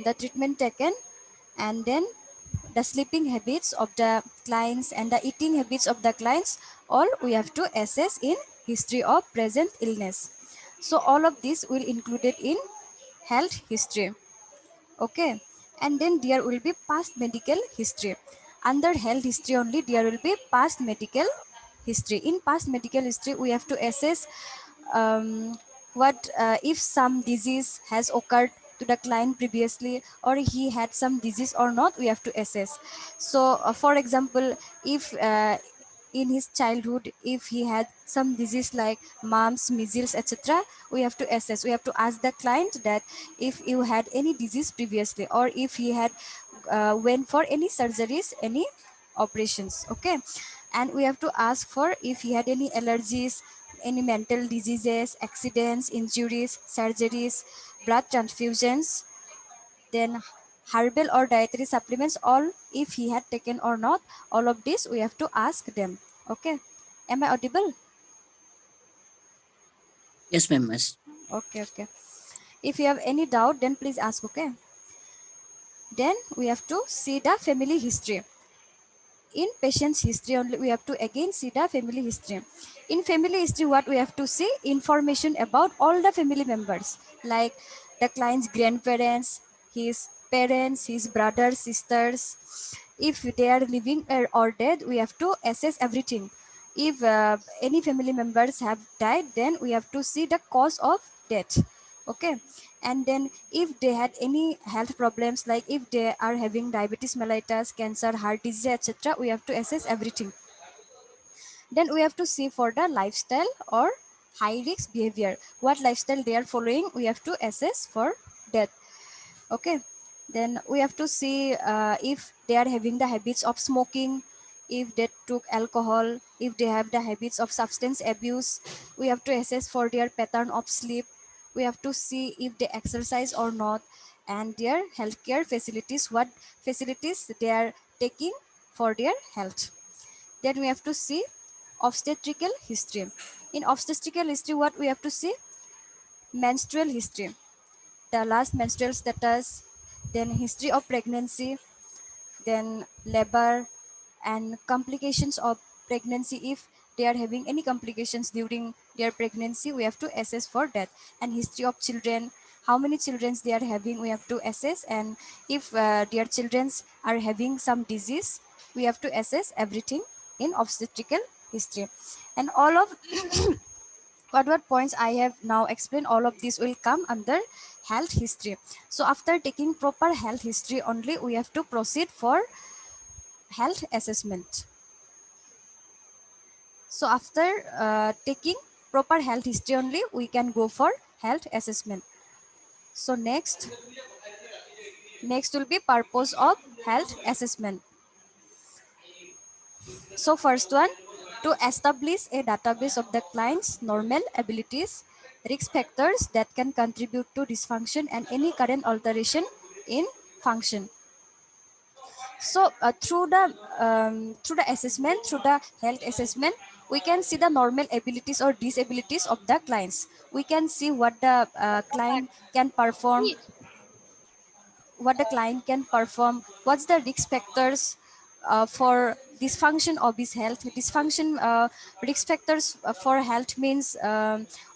the treatment taken, and then the sleeping habits of the clients and the eating habits of the clients, all we have to assess in history of present illness. So all of this will included in health history. Okay, and then there will be past medical history. Under health history only there will be past medical history. In past medical history we have to assess what if some disease has occurred to the client previously, or he had some disease or not, we have to assess. So for example, if in his childhood if he had some disease like mumps, measles, etc., we have to assess, we have to ask the client that if you had any disease previously, or if he had went for any surgeries, any operations. Okay, and we have to ask for if he had any allergies, any mental diseases, accidents, injuries, surgeries, blood transfusions, then herbal or dietary supplements, all if he had taken or not, all of this we have to ask them. Okay, am I audible? Yes, ma'am. Yes. Okay, okay. If you have any doubt then please ask. Okay, then we have to see the family history. In patient's history only we have to again see the family history. In family history what we have to see, information about all the family members, like the client's grandparents, his parents, his brothers, sisters. If they are living or dead, we have to assess everything. If any family members have died, then we have to see the cause of death. Okay, and then if they had any health problems, like if they are having diabetes mellitus, cancer, heart disease, etc., we have to assess everything. Then we have to see for the lifestyle or high risk behavior, what lifestyle they are following, we have to assess for death. Okay, then we have to see if they are having the habits of smoking, if they took alcohol, if they have the habits of substance abuse, we have to assess for their pattern of sleep, we have to see if they exercise or not, and their healthcare facilities, what facilities they are taking for their health. Then we have to see obstetrical history. In obstetrical history what we have to see, menstrual history, the last menstrual status, then history of pregnancy, then labor and complications of pregnancy. If they are having any complications during their pregnancy, we have to assess for that. And history of children, how many children they are having, we have to assess. And if their children are having some disease, we have to assess everything in obstetrical history. And all of what points I have now explained, all of this will come under health history. So after taking proper health history only, we have to proceed for health assessment. So after taking proper health history only, we can go for health assessment. So next will be purpose of health assessment. So first one, to establish a database of the client's normal abilities, risk factors that can contribute to dysfunction, and any current alteration in function. So through the assessment, through the health assessment, we can see the normal abilities or disabilities of the clients. We can see what the client can perform, what's the risk factors for dysfunction of his health. Dysfunction risk factors for health means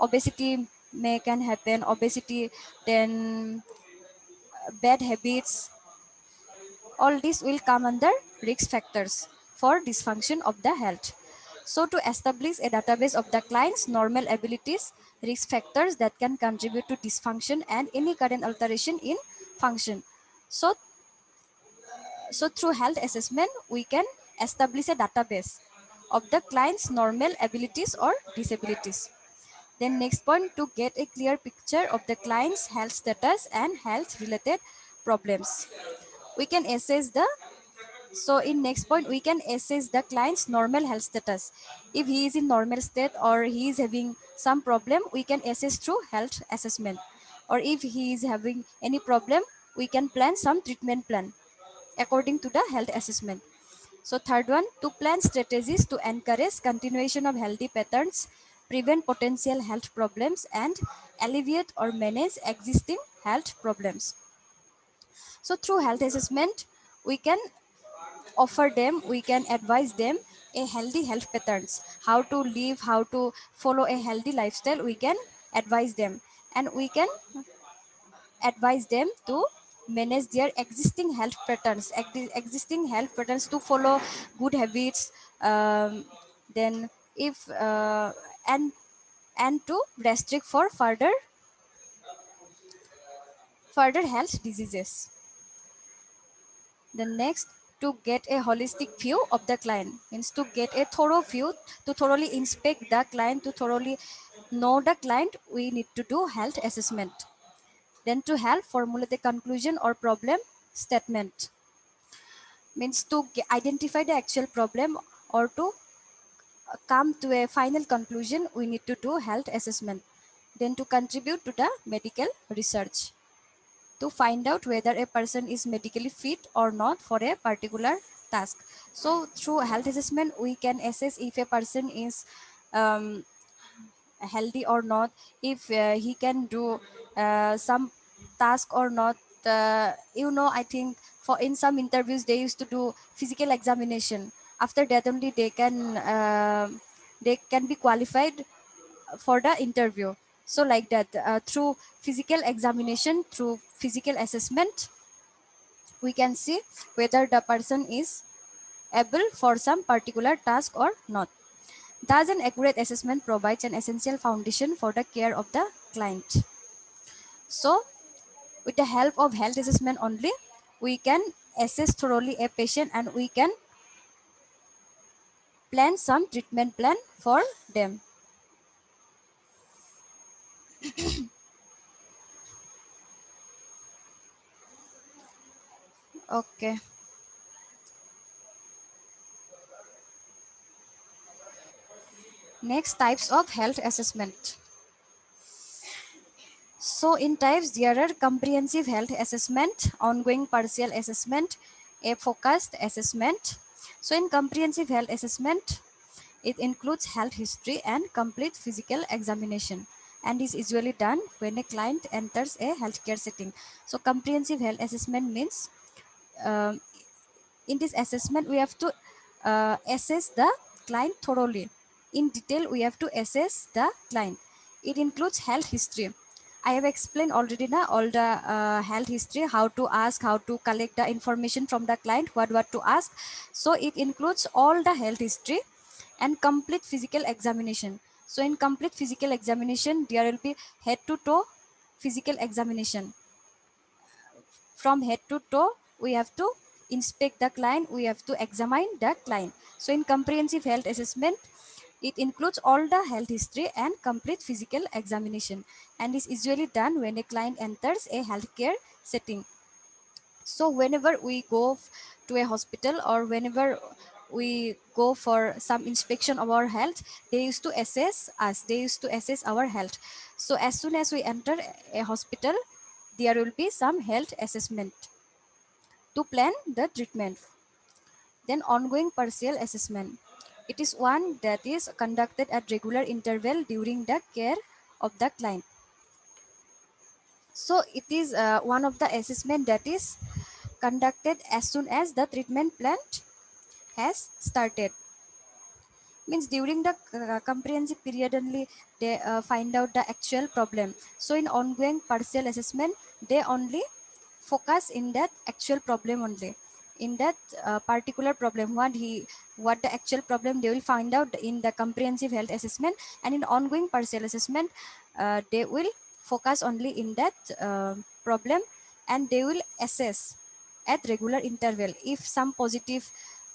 obesity may can happen, obesity, then bad habits, all this will come under risk factors for dysfunction of the health. So to establish a database of the client's normal abilities, risk factors that can contribute to dysfunction, and any current alteration in function. So, so through health assessment, we can establish a database of the client's normal abilities or disabilities. Then next point, to get a clear picture of the client's health status and health related problems. We can assess the So in next point, we can assess the client's normal health status. If he is in normal state or he is having some problem, we can assess through health assessment. Or if he is having any problem, we can plan some treatment plan according to the health assessment. So third one, to plan strategies to encourage continuation of healthy patterns, prevent potential health problems, and alleviate or manage existing health problems. So through health assessment, we can offer them, we can advise them a healthy health patterns, how to live, how to follow a healthy lifestyle. We can advise them, and we can advise them to manage their existing health patterns, existing health patterns to follow good habits. Then if and to restrict for further health diseases. The next, to get a holistic view of the client, means to get a thorough view, to thoroughly inspect the client, to thoroughly know the client, we need to do health assessment. Then to help formulate the conclusion or problem statement, means to identify the actual problem or to come to a final conclusion, we need to do health assessment. Then to contribute to the medical research, to find out whether a person is medically fit or not for a particular task. So through health assessment, we can assess if a person is um, healthy or not, if he can do some task or not. I think for in some interviews they used to do physical examination. After that only they can be qualified for the interview. So like that, through physical examination, through physical assessment, we can see whether the person is able for some particular task or not. Thus, an accurate assessment provides an essential foundation for the care of the client. So, with the help of health assessment only, we can assess thoroughly a patient, and we can plan some treatment plan for them. Okay. Next, types of health assessment. So in types, there are comprehensive health assessment, ongoing partial assessment, a focused assessment. So in comprehensive health assessment, it includes health history and complete physical examination, and is usually done when a client enters a healthcare setting. So comprehensive health assessment means, um, in this assessment we have to assess the client thoroughly. In detail, we have to assess the client. It includes health history. I have explained already now all the health history, how to ask, how to collect the information from the client, what to ask. So it includes all the health history and complete physical examination. So in complete physical examination, there will be head to toe physical examination. From head to toe, we have to inspect the client, we have to examine the client. So in comprehensive health assessment, it includes all the health history and complete physical examination, and is usually done when a client enters a healthcare setting. So whenever we go to a hospital, or whenever we go for some inspection of our health, they used to assess us, they used to assess our health. So as soon as we enter a hospital, there will be some health assessment to plan the treatment. Then ongoing partial assessment. It is one that is conducted at regular interval during the care of the client. So it is one of the assessment that is conducted as soon as the treatment plan has started. Means during the comprehensive period only they find out the actual problem. So in ongoing partial assessment, they only focus in that actual problem only, in that particular problem, what the actual problem they will find out in the comprehensive health assessment. And in ongoing partial assessment, they will focus only in that problem, and they will assess at regular interval if some positive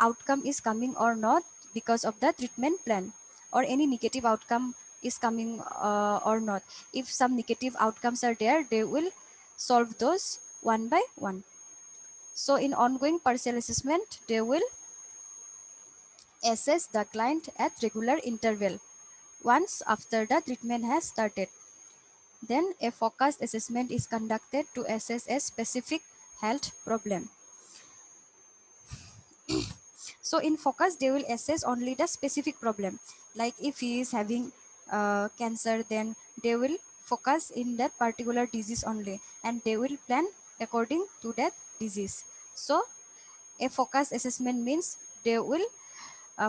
outcome is coming or not because of the treatment plan, or any negative outcome is coming or not. If some negative outcomes are there, they will solve those one by one. So in ongoing partial assessment, they will assess the client at regular interval once after the treatment has started. Then a focused assessment is conducted to assess a specific health problem. So in focus, they will assess only the specific problem. Like if he is having cancer, then they will focus in that particular disease only, and they will plan according to that disease. So a focus assessment means they will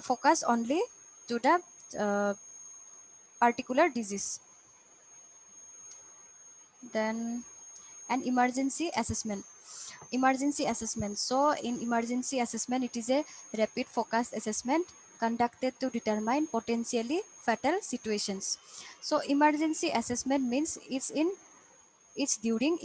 focus only to the particular disease. Then an emergency assessment. So in emergency assessment, it is a rapid focused assessment conducted to determine potentially fatal situations. So emergency assessment means it's during